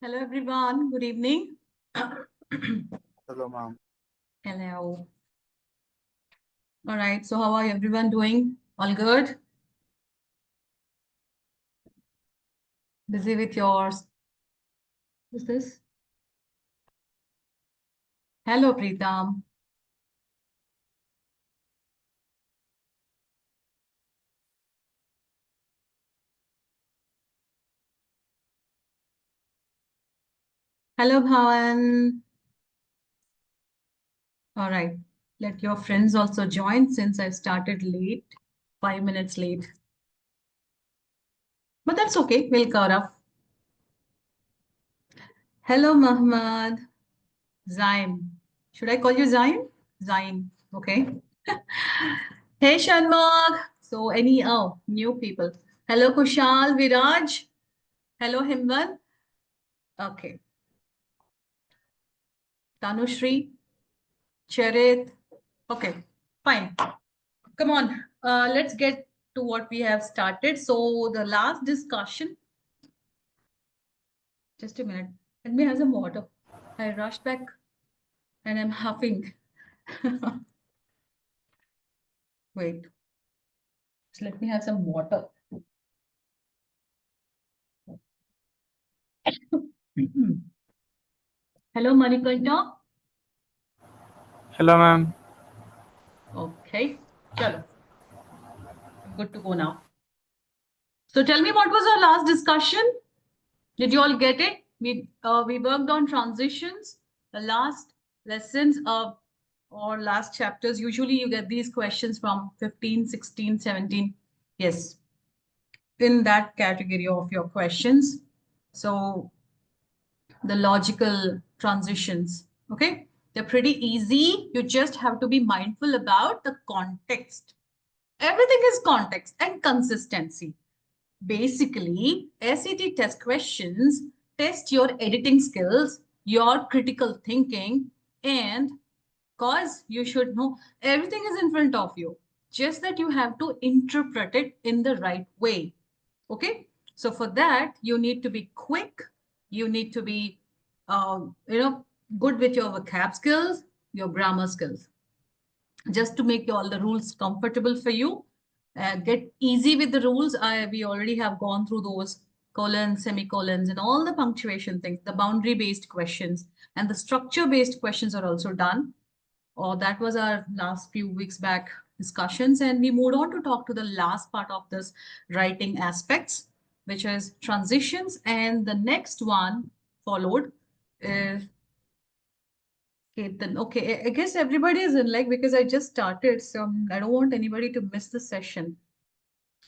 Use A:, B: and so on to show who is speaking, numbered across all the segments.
A: Hello, everyone. Good evening.
B: Hello, ma'am.
A: Hello. All right. So, how are everyone doing? All good? Busy with yours? Who's this? Hello, Preetam. Hello, Bhavan. All right. Let your friends also join since I started late, 5 minutes late. But that's okay. We'll cover up. Hello, Muhammad. Zaim. Should I call you Zaim? Zaim. Okay. Hey, Shanmugh. So, new people. Hello, Kushal, Viraj. Hello, Himban. Okay. Tanushri, Charit. Okay, fine. Come on. Let's get to what we have started. So, the last discussion. Just a minute. Let me have some water. I rushed back and I'm huffing. Wait. Just let me have some water. Hello, Manikanta.
B: Hello, ma'am.
A: Okay. Chalo. Good to go now. So tell me, what was our last discussion? Did you all get it? We worked on transitions. The last lessons of or last chapters. Usually you get these questions from 15, 16, 17. Yes, in that category of your questions. So the logical transitions. Okay, they're pretty easy. You just have to be mindful about the context. Everything is context and consistency. Basically, SAT test questions test your editing skills, your critical thinking, and cause you should know everything is in front of you. Just that you have to interpret it in the right way. Okay. So for that, you need to be quick. You need to be, good with your vocab skills, your grammar skills, just to make all the rules comfortable for you. Get easy with the rules. We already have gone through those colons, semicolons, and all the punctuation things, the boundary based questions, and the structure based questions are also done. Or that was our last few weeks back discussions. And we moved on to talk to the last part of this writing aspects, which is transitions. And the next one followed is Ketan. Okay, I guess everybody is in like because I just started, so I don't want anybody to miss the session.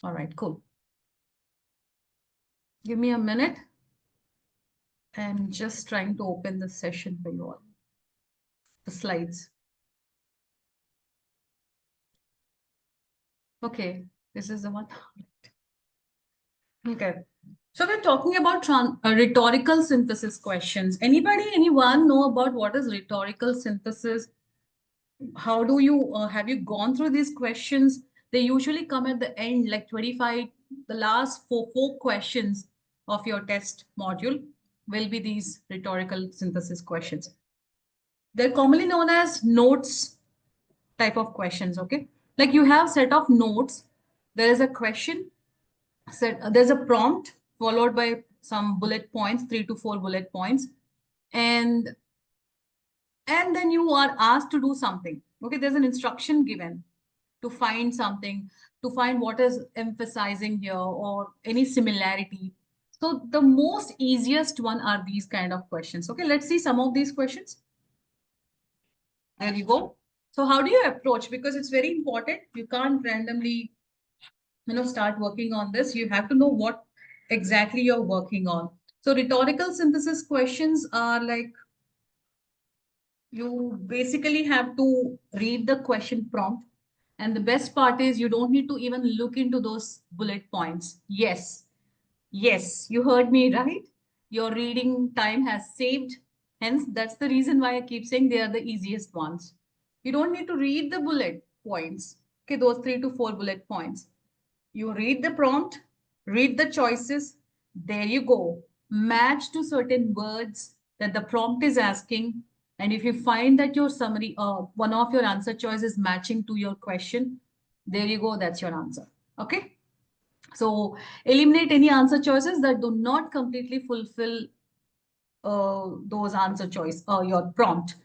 A: All right, cool. Give me a minute. I'm just trying to open the session for you all. The slides. Okay, this is the one. Okay. So we're talking about rhetorical synthesis questions. Anybody, anyone know about what is rhetorical synthesis? How do you have you gone through these questions? They usually come at the end, like 25, the last four questions of your test module will be these rhetorical synthesis questions. They're commonly known as notes type of questions, okay? Like you have set of notes, there is a question, there's a prompt followed by some bullet points, 3 to 4 bullet points, and then you are asked to do something. Okay, there's an instruction given to find something, to find what is emphasizing here or any similarity. So the most easiest one are these kind of questions. Okay, let's see some of these questions. There you go. So how do you approach? Because it's very important. You can't randomly, start working on this. You have to know what exactly you're working on. So rhetorical synthesis questions are like you basically have to read the question prompt. And the best part is you don't need to even look into those bullet points. Yes, yes, you heard me right. Your reading time has saved. Hence, that's the reason why I keep saying they are the easiest ones. You don't need to read the bullet points. Okay, those 3 to 4 bullet points. You read the prompt, read the choices. There you go. match to certain words that the prompt is asking. And if you find that your summary, one of your answer choice is matching to your question, there you go, that's your answer. Okay. So eliminate any answer choices that do not completely fulfill those answer choice or your prompt.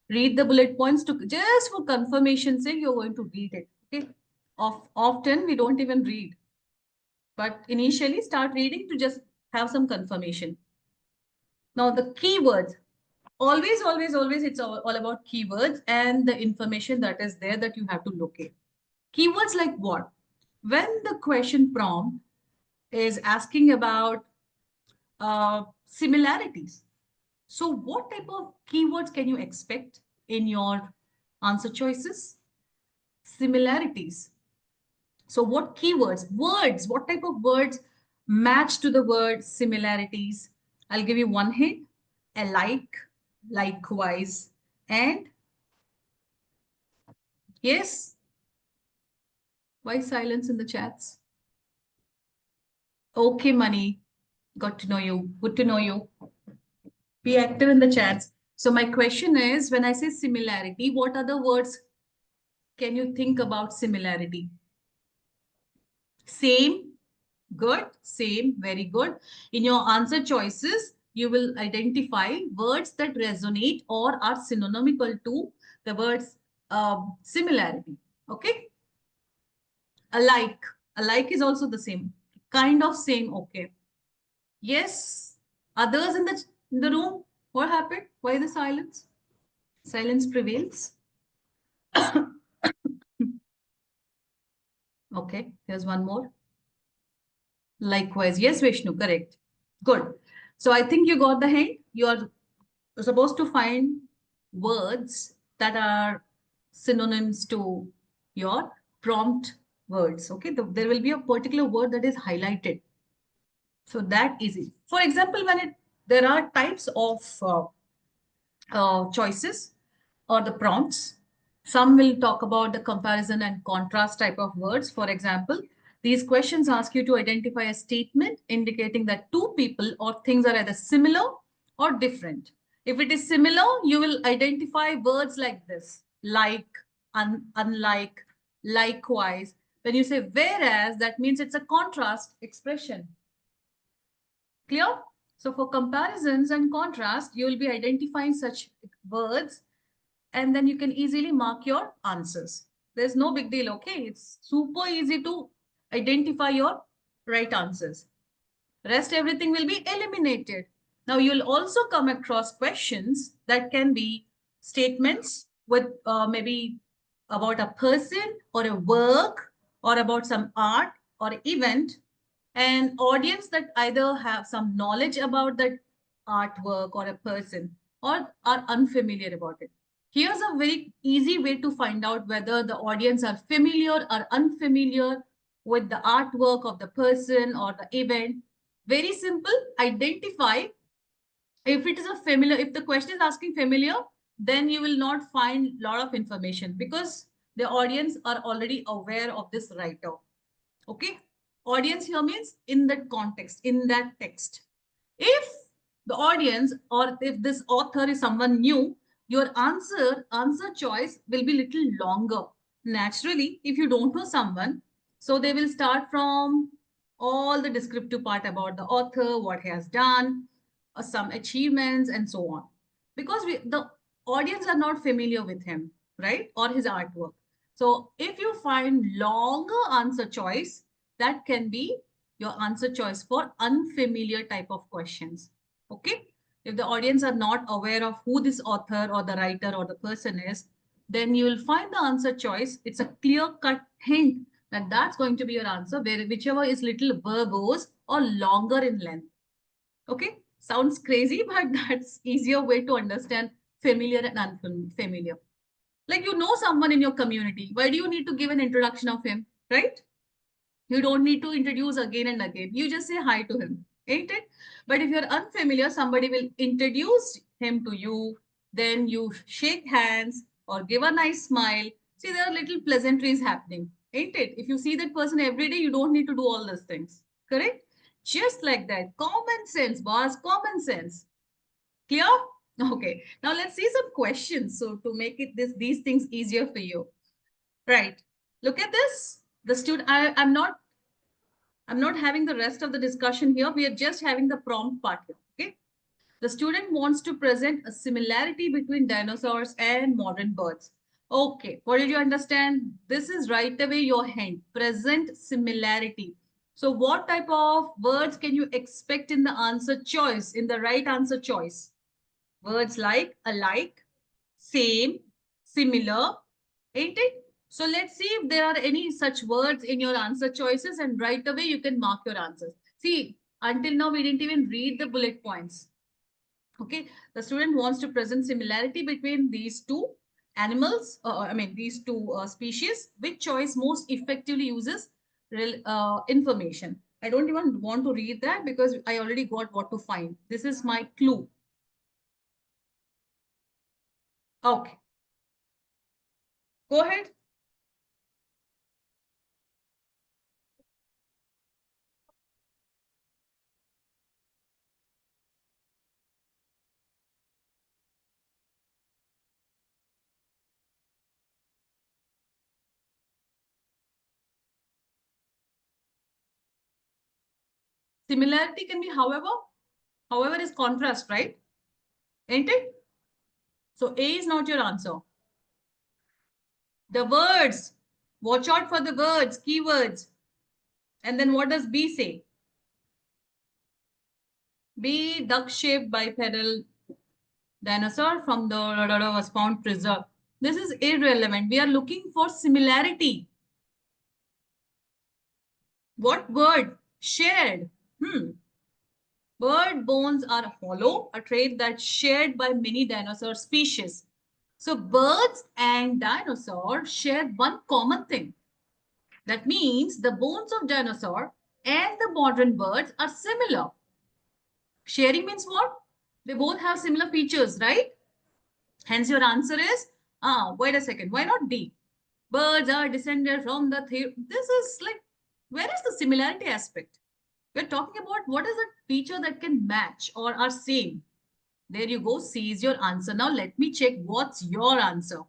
A: Read the bullet points to just for confirmation sake, you're going to read it. Okay. Often we don't even read, but initially start reading to just have some confirmation. Now the keywords, always, it's all about keywords and the information that is there that you have to locate. Keywords like what? When the question prompt is asking about similarities. So what type of keywords can you expect in your answer choices? Similarities. So what keywords, words, what type of words match to the word similarities? I'll give you one hint: alike, likewise, and yes. Why silence in the chats? Okay, money. Got to know you. Good to know you. Be active in the chats. So my question is, when I say similarity, what other words can you think about similarity? Same, good, same, very good. In your answer choices, you will identify words that resonate or are synonymical to the words similarity. Okay. Alike. Alike is also the same. Kind of same. Okay. Yes. Others in the room, what happened? Why the silence? Silence prevails. Okay, here's one more. Likewise. Yes, Vishnu, correct. Good. So I think you got the hint. You are supposed to find words that are synonyms to your prompt words. Okay, there will be a particular word that is highlighted. So that is it. For example, there are types of choices or the prompts. Some will talk about the comparison and contrast type of words. For example, these questions ask you to identify a statement indicating that two people or things are either similar or different. If it is similar, you will identify words like this: like, unlike, likewise. When you say whereas, that means it's a contrast expression. Clear? So for comparisons and contrast, you will be identifying such words, and then you can easily mark your answers. There's no big deal, okay? It's super easy to identify your right answers. Rest everything will be eliminated. Now you'll also come across questions that can be statements with maybe about a person or a work or about some art or event, an audience that either have some knowledge about that artwork or a person or are unfamiliar about it. Here's a very easy way to find out whether the audience are familiar or unfamiliar with the artwork of the person or the event. Very simple. Identify if it is a familiar, if the question is asking familiar, then you will not find a lot of information because the audience are already aware of this writer. Okay. Audience here means in that context, in that text. If the audience or if this author is someone new, your answer choice will be little longer. Naturally, if you don't know someone, so they will start from all the descriptive part about the author, what he has done, some achievements, and so on. Because the audience are not familiar with him, right? Or his artwork. So if you find longer answer choice, that can be your answer choice for unfamiliar type of questions. Okay. If the audience are not aware of who this author or the writer or the person is, then you will find the answer choice. It's a clear cut hint that that's going to be your answer, whichever is little verbose or longer in length. Okay. Sounds crazy, but that's easier way to understand familiar and unfamiliar. Like you know someone in your community. Why do you need to give an introduction of him? Right? You don't need to introduce again and again. You just say hi to him, ain't it? But if you're unfamiliar, somebody will introduce him to you. Then you shake hands or give a nice smile. See, there are little pleasantries happening, ain't it? If you see that person every day, you don't need to do all those things. Correct? Just like that. Common sense, boss. Common sense. Clear? Okay. Now let's see some questions. So to make it these things easier for you. Right. Look at this. The student, I'm not having the rest of the discussion here. We are just having the prompt part here. Okay. The student wants to present a similarity between dinosaurs and modern birds. Okay, what did you understand? This is right away your hint. Present similarity. So what type of words can you expect in the answer choice, in the right answer choice? Words like alike, same, similar, ain't it? So let's see if there are any such words in your answer choices, and right away you can mark your answers. See, until now we didn't even read the bullet points. Okay, the student wants to present similarity between these two animals, these two species. Which choice most effectively uses information? I don't even want to read that because I already got what to find. This is my clue. Okay, go ahead. Similarity can be however. However is contrast, right? Ain't it? So A is not your answer. The words. Watch out for the words, keywords. And then what does B say? B, duck-shaped bipedal dinosaur from the was found preserved. This is irrelevant. We are looking for similarity. What word? Shared. Bird bones are hollow, a trait that's shared by many dinosaur species. So birds and dinosaurs share one common thing. That means the bones of dinosaur and the modern birds are similar. Sharing means what? They both have similar features, right? Hence your answer is, wait a second, why not D? Birds are descended from the this is like, where is the similarity aspect? We're talking about what is a feature that can match or are same. There you go, C is your answer. Now let me check what's your answer.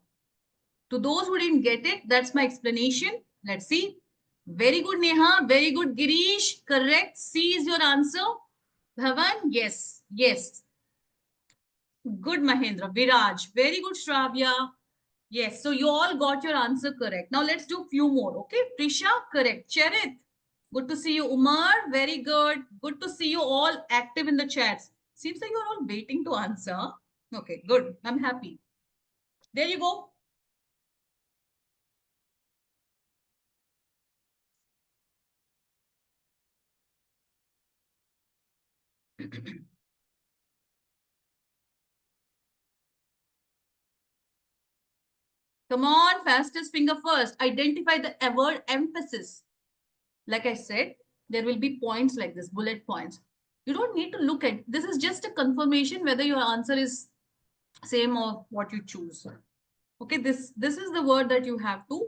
A: To those who didn't get it, that's my explanation. Let's see. Very good, Neha. Very good, Girish. Correct. C is your answer. Bhavan, yes. Yes. Good, Mahendra. Viraj. Very good, Shravya. Yes. So you all got your answer correct. Now let's do few more. Okay. Prisha, correct. Charith. Good to see you. Umar, very good. Good to see you all active in the chats. Seems like you're all waiting to answer. Okay, good. I'm happy. There you go. Come on, fastest finger first. Identify the word emphasis. Like I said, there will be points like this, bullet points. You don't need to look at, this is just a confirmation whether your answer is same or what you choose. Okay, this is the word that you have to.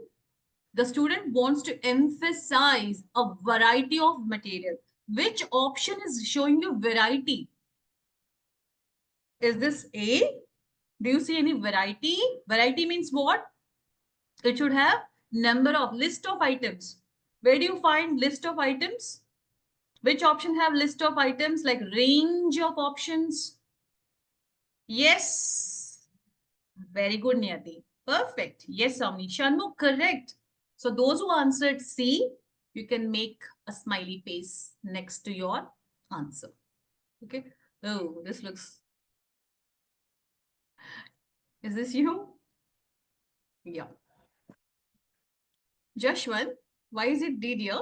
A: The student wants to emphasize a variety of material. Which option is showing you variety? Is this A? Do you see any variety? Variety means what? It should have number of list of items. Where do you find list of items? Which option have list of items like range of options? Yes. Very good, Niyati. Perfect. Yes, Amni. Shanmugh, correct. So those who answered C, you can make a smiley face next to your answer. Okay. Oh, this looks. Is this you? Yeah. Jashwant, why is it D, dear?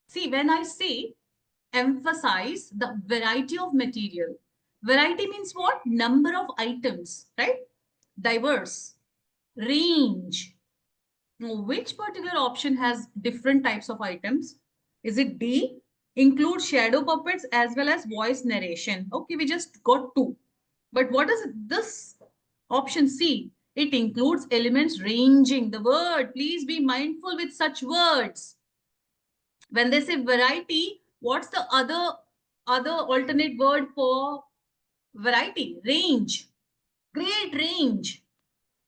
A: See, when I say emphasize the variety of material, variety means what? Number of items, right? Diverse, range. Now, which particular option has different types of items? Is it D? Include shadow puppets as well as voice narration. Okay, we just got two. But what is this option C? It includes elements ranging the word. Please be mindful with such words. When they say variety, what's the other alternate word for variety? Range. Great range.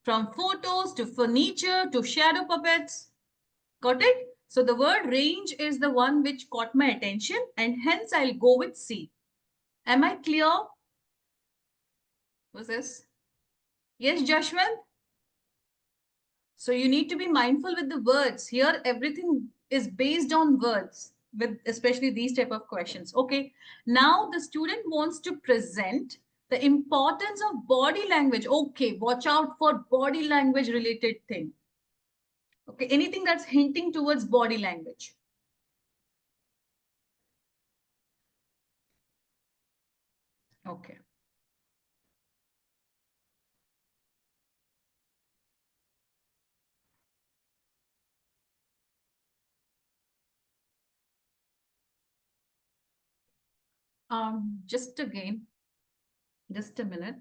A: From photos to furniture to shadow puppets. Got it? So the word range is the one which caught my attention, and hence I'll go with C. Am I clear? What's this? Yes, Jashwant? So you need to be mindful with the words. Here, everything is based on words, with especially these type of questions. Okay. Now the student wants to present the importance of body language. Okay, watch out for body language related thing. Okay, anything that's hinting towards body language. Okay. Just again, just a minute.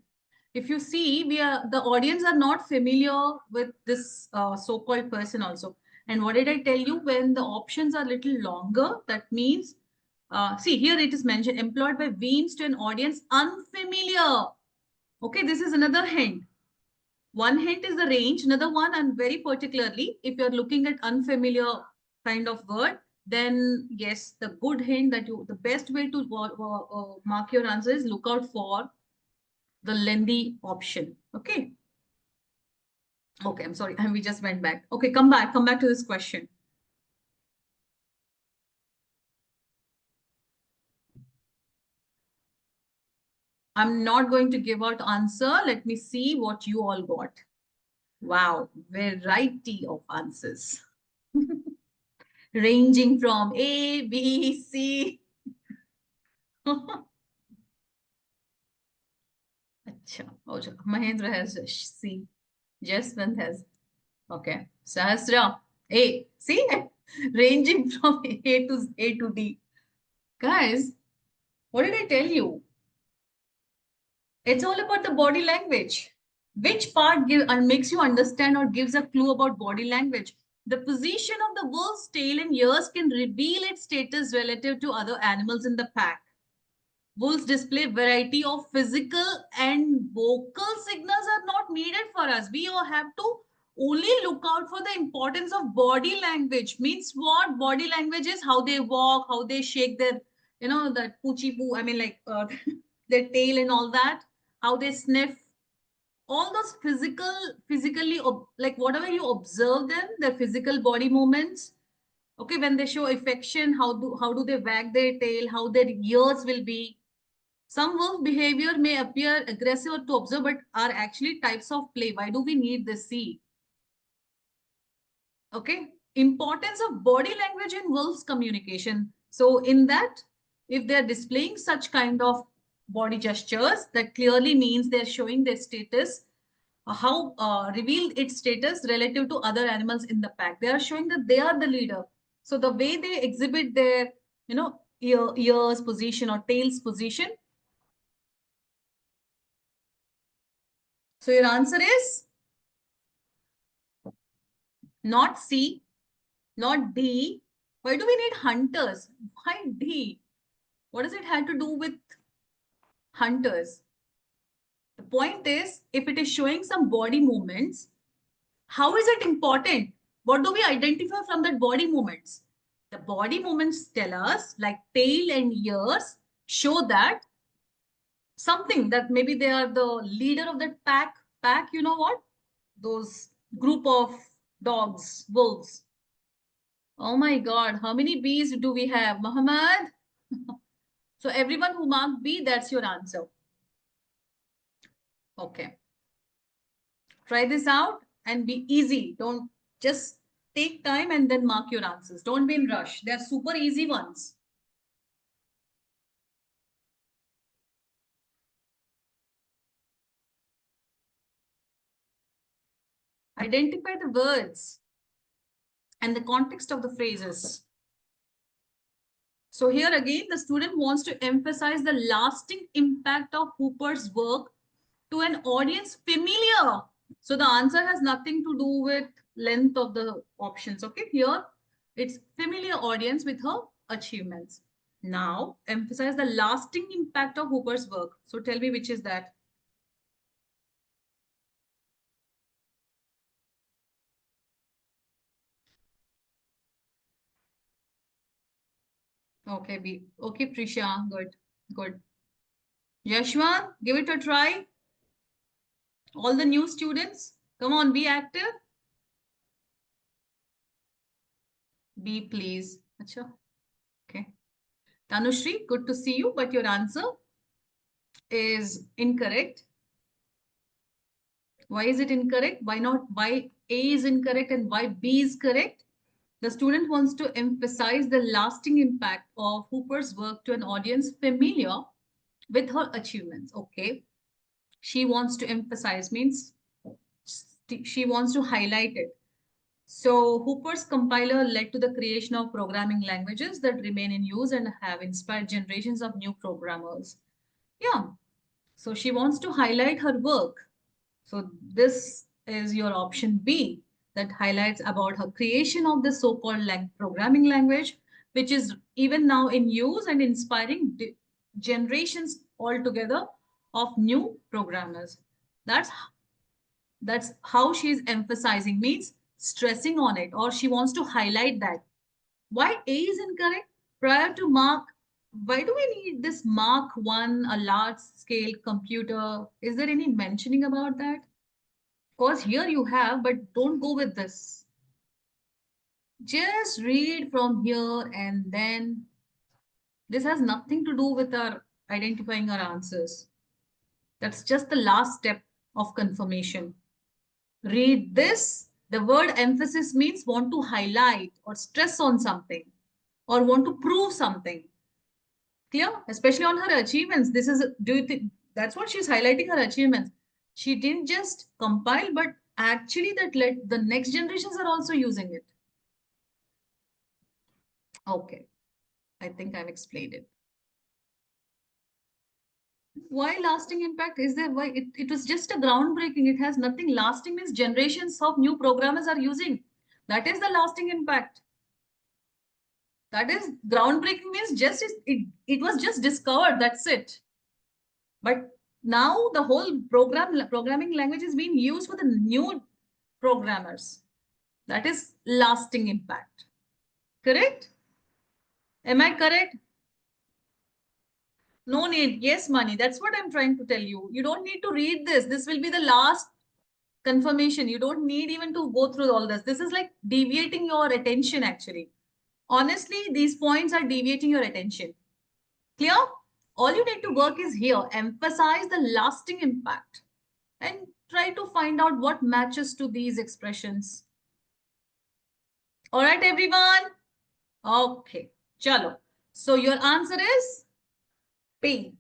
A: If you see, the audience are not familiar with this so-called person also. And what did I tell you? When the options are little longer, that means, see here it is mentioned, employed by Weems to an audience unfamiliar. Okay, this is another hint. One hint is the range, another one, and very particularly, if you're looking at unfamiliar kind of word, then yes, the good hint that the best way to mark your answer is look out for the lengthy option. Okay. Okay, I'm sorry. We just went back. Okay, come back to this question. I'm not going to give out answer. Let me see what you all got. Wow, variety of answers. Ranging from A, B, C. Acha. Oh, Mahendra has C. Jaswant has. Okay. Sahasra. A. See? Ranging from A to D. Guys, what did I tell you? It's all about the body language. Which part makes you understand or gives a clue about body language? The position of the wolf's tail and ears can reveal its status relative to other animals in the pack. Wolves display variety of physical and vocal signals are not needed for us. We all have to only look out for the importance of body language. Means what? Body language is how they walk, how they shake their, that poochie poo. I mean, like their tail and all that. How they sniff. All those physically, like whatever you observe them, their physical body movements. Okay, when they show affection, how do they wag their tail? How their ears will be. Some wolf behavior may appear aggressive to observe, but are actually types of play. Why do we need this? See, okay, importance of body language in wolves communication. So in that, if they're displaying such kind of body gestures, that clearly means they're showing their status, how revealed its status relative to other animals in the pack. They are showing that they are the leader. So the way they exhibit their, ears position or tails position. So your answer is not C, not D. Why do we need hunters? Why D? What does it have to do with hunters? The point is, if it is showing some body movements, how is it important? What do we identify from that body movements? The body movements tell us, like tail and ears, show that something that maybe they are the leader of that pack. Pack, you know what? Those group of dogs, wolves. Oh my God, how many B's do we have, Muhammad? So everyone who marked B, that's your answer. Okay. Try this out and be easy. Don't just take time and then mark your answers. Don't be in rush. They're super easy ones. Identify the words and the context of the phrases. So here again, the student wants to emphasize the lasting impact of Hooper's work to an audience familiar. So the answer has nothing to do with length of the options. Okay, here its familiar audience with her achievements. Now, emphasize the lasting impact of Hooper's work. So tell me which is that. Okay, B. Okay, Prisha. Good. Good. Yashwan, give it a try. All the new students, come on, be active. B, please. Acha. Okay. Tanushri, good to see you, but your answer is incorrect. Why is it incorrect? Why not? Why A is incorrect and why B is correct? The student wants to emphasize the lasting impact of Hooper's work to an audience familiar with her achievements. Okay. She wants to emphasize means she wants to highlight it. So Hooper's compiler led to the creation of programming languages that remain in use and have inspired generations of new programmers. Yeah. So she wants to highlight her work. So this is your option B that highlights about her creation of the so-called programming language, which is even now in use and inspiring generations altogether of new programmers. That's that's how she's emphasizing, means stressing on it, or she wants to highlight that. Why A is incorrect? Prior to Mark, why do we need this Mark 1, a large scale computer? Is there any mentioning about that? Because here you have, but don't go with this. Just read from here and then this has nothing to do with our identifying our answers. That's just the last step of confirmation. Read this. The word emphasis means want to highlight or stress on something or want to prove something. Clear? Especially on her achievements. This is, do you think that's what she's highlighting her achievements? She didn't just compile, but actually that let the next generations are also using it. Okay, I think I've explained it. Why lasting impact? Is there why it was just a groundbreaking? It has nothing lasting means generations of new programmers are using. That is the lasting impact. That is groundbreaking means just it was just discovered. That's it. But now the whole programming language is being used for the new programmers. That is lasting impact. Correct? Am I correct? No need. Yes, money. That's what I'm trying to tell you. You don't need to read this. This will be the last confirmation. You don't need even to go through all this. This is like deviating your attention actually. Honestly, these points are deviating your attention. Clear? All you need to work is here. Emphasize the lasting impact and try to find out what matches to these expressions. All right, everyone? Okay. Chalo. So your answer is pain.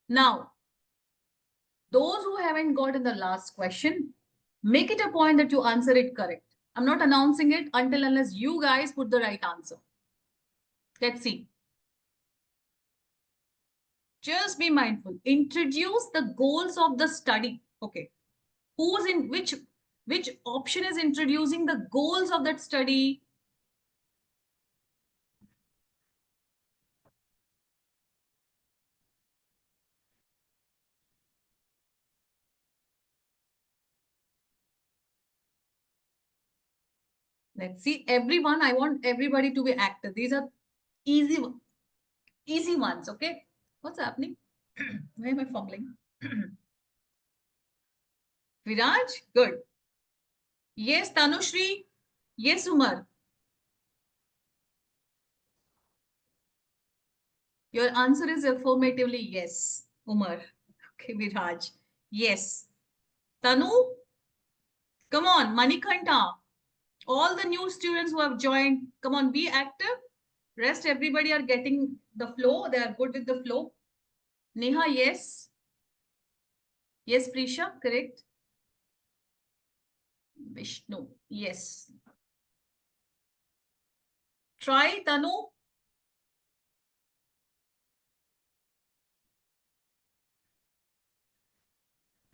A: Now, those who haven't gotten the last question, make it a point that you answer it correct. I'm not announcing it until unless you guys put the right answer. Let's see. Just be mindful. Introduce the goals of the study. Okay. Who's in which option is introducing the goals of that study? Let's see. Everyone, I want everybody to be active. These are easy, easy ones. Okay. What's happening? Why am I fumbling? Viraj, good. Yes, Tanushri. Yes, Umar. Your answer is affirmatively yes, Umar. Okay, Viraj. Yes. Tanu, come on, Manikanta. All the new students who have joined, come on, be active. Rest, everybody are getting the flow. They are good with the flow. Neha, yes. Yes, Prisha, correct. Vishnu, yes. Try, Tanu.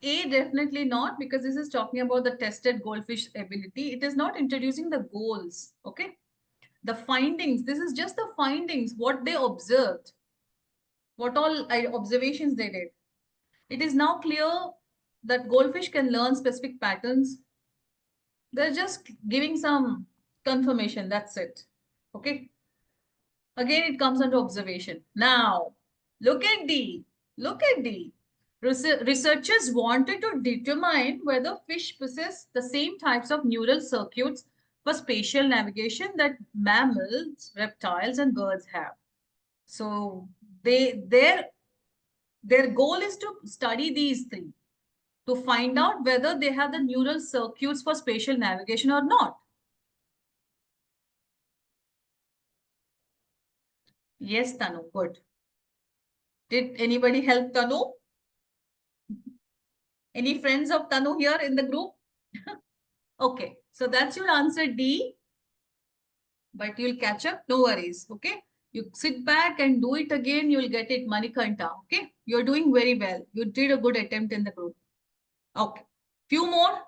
A: A, definitely not, because this is talking about the tested goldfish ability. It is not introducing the goals. Okay. The findings, this is just the findings, what they observed, what all observations they did. It is now clear that goldfish can learn specific patterns. They're just giving some confirmation. That's it. Okay. Again, it comes under observation. Now, look at D. Look at D. Researchers wanted to determine whether fish possess the same types of neural circuits for spatial navigation that mammals, reptiles, and birds have. So they their goal is to study these three to find out whether they have the neural circuits for spatial navigation or not. Yes, Tanu, good. Did anybody help Tanu? Any friends of Tanu here in the group? Okay, so that's your answer D, but you'll catch up, no worries. Okay, you sit back and do it again, you'll get it, Manikanta. Okay, you're doing very well. You did a good attempt in the group. Okay, few more.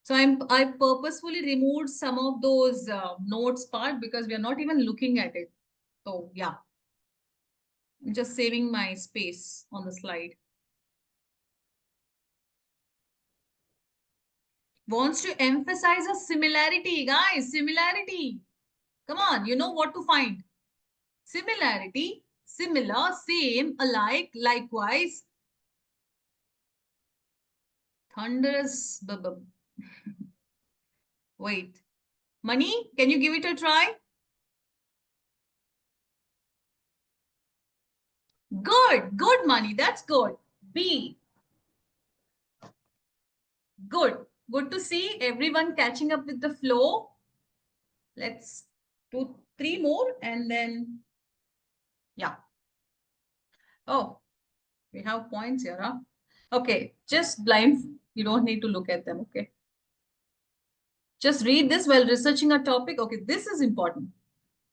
A: So I purposefully removed some of those notes part because we are not even looking at it. So yeah, I'm just saving my space on the slide. Wants to emphasize a similarity, guys. Similarity. Come on, you know what to find. Similarity, similar, same, alike, likewise. Thunderous. Wait. Money, can you give it a try? Good, good, Money. That's good. B. Good. Good to see everyone catching up with the flow. Let's do three more and then, yeah. Oh, we have points here, huh? Okay, just blind. You don't need to look at them, okay? Just read this while researching a topic. Okay, this is important.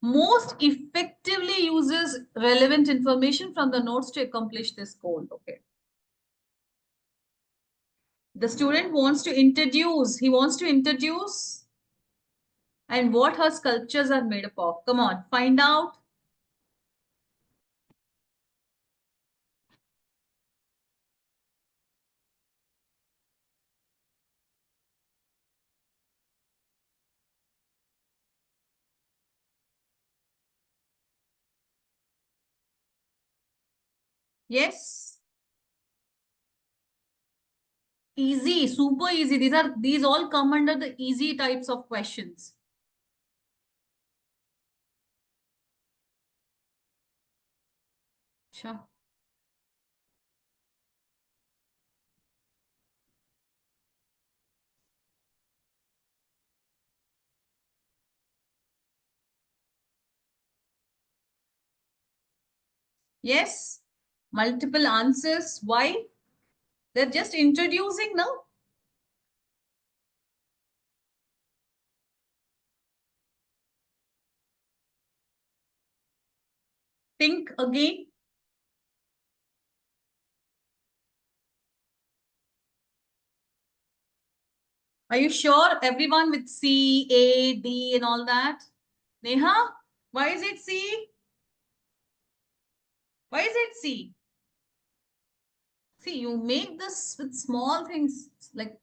A: Most effectively uses relevant information from the notes to accomplish this goal. Okay. The student wants to introduce, he wants to introduce and what her sculptures are made up of. Come on, find out. Yes. Easy, super easy. These all come under the easy types of questions. Sure. Yes. Multiple answers. Why? They're just introducing now. Think again. Are you sure everyone with C, A, D and all that? Neha, why is it C? Why is it C? See, you make this with small things, like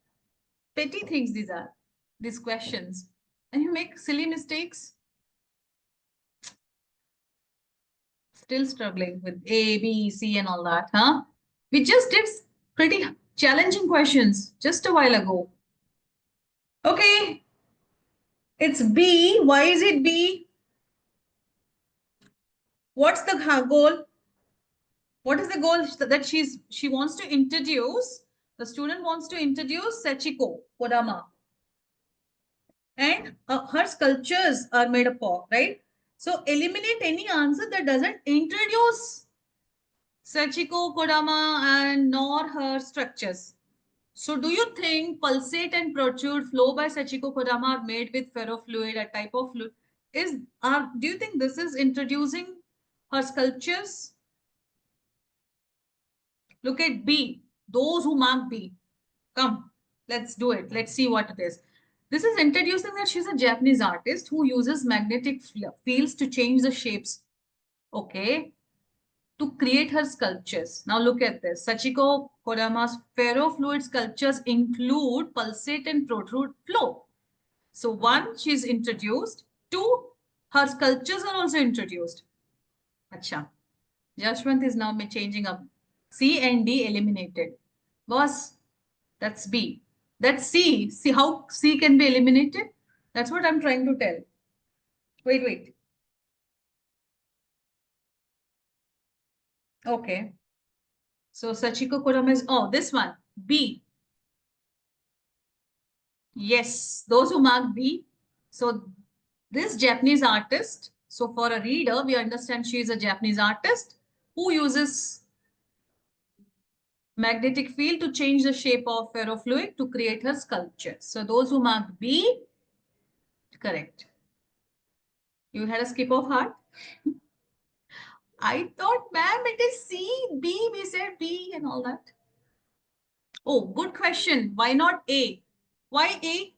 A: petty things these are, these questions. And you make silly mistakes. Still struggling with A, B, C and all that, huh? We just did pretty challenging questions just a while ago. Okay, it's B. Why is it B? What's the goal? What is the goal that she wants to introduce? The student wants to introduce Sachiko Kodama. And her sculptures are made up of, right? So eliminate any answer that doesn't introduce Sachiko Kodama and nor her structures. So do you think pulsate and protrude flow by Sachiko Kodama are made with ferrofluid, a type of fluid? Do you think this is introducing her sculptures? Look at B. Those who mark B. Come, let's do it. Let's see what it is. This is introducing that she's a Japanese artist who uses magnetic fields to change the shapes. Okay. To create her sculptures. Now look at this. Sachiko Kodama's ferrofluid sculptures include pulsate and protrude flow. So one, she's introduced. Two, her sculptures are also introduced. Acha. Jashwant is now changing up. C and D eliminated. Boss, that's B. That's C. See how C can be eliminated? That's what I'm trying to tell. Wait. Okay. So Sachiko Kodama is, oh, this one. B. Yes, those who mark B. So this Japanese artist, so for a reader, we understand she is a Japanese artist who uses magnetic field to change the shape of ferrofluid to create her sculpture. So those who mark B, correct. You had a skip of heart? I thought, ma'am, it is C, B, we said B and all that. Oh, good question. Why not A? Why A?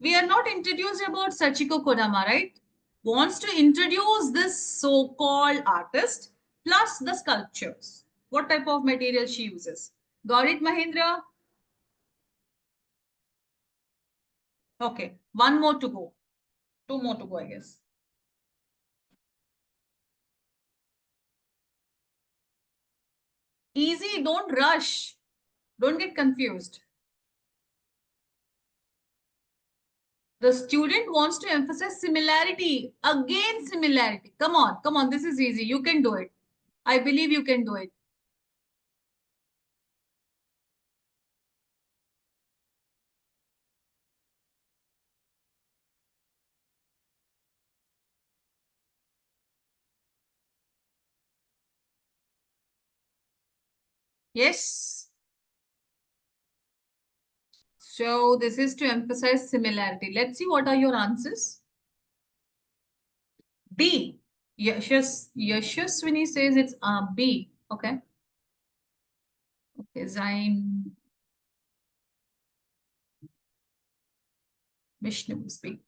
A: We are not introduced about Sachiko Kodama, right? Wants to introduce this so-called artist plus the sculptures. What type of material she uses? Got it, Mahindra? Okay, one more to go. Two more to go, I guess. Easy, don't rush. Don't get confused. The student wants to emphasize similarity. Again, similarity. Come on. This is easy. You can do it. I believe you can do it. Yes. So this is to emphasize similarity. Let's see what are your answers. B. Yashaswini says it's B. Okay. Okay. Zain Vishnu is B.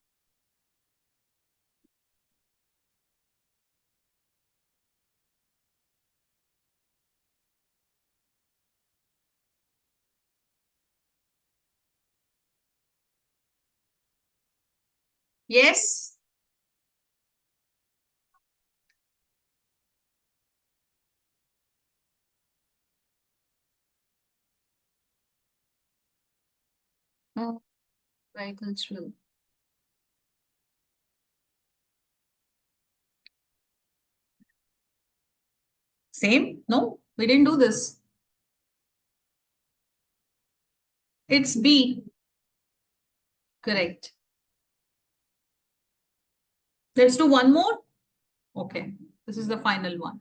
A: Yes. Oh, very cultural. Same? No, we didn't do this. It's B. Correct. Let's do one more. Okay. This is the final one.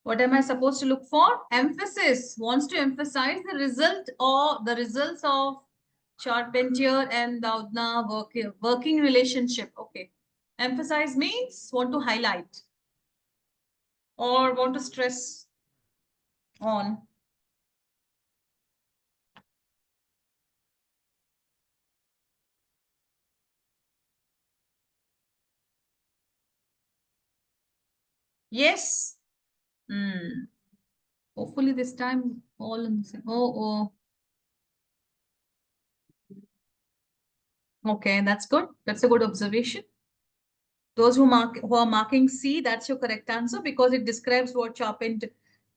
A: What am I supposed to look for? Emphasis. Wants to emphasize the result or the results of Charpentier and Doudna working relationship. Okay. Emphasize means want to highlight or want to stress on. Yes. Hmm. Hopefully this time all in the same. Oh. Okay, that's good. That's a good observation. Those who are marking C, that's your correct answer because it describes what Charpentier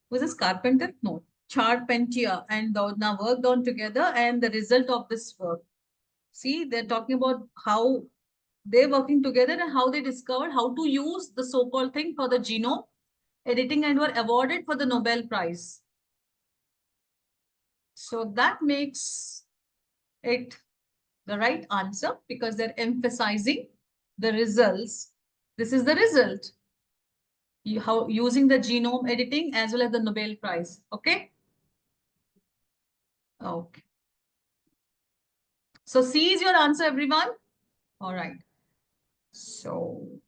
A: was this Carpenter? No, Charpentier and Doudna worked on together and the result of this work. See, they're talking about how they're working together and how they discovered how to use the so-called thing for the genome editing and were awarded for the Nobel Prize. So that makes it the right answer because they're emphasizing the results. This is the result. How using the genome editing as well as the Nobel Prize. Okay. Okay. So C is your answer, everyone. All right. So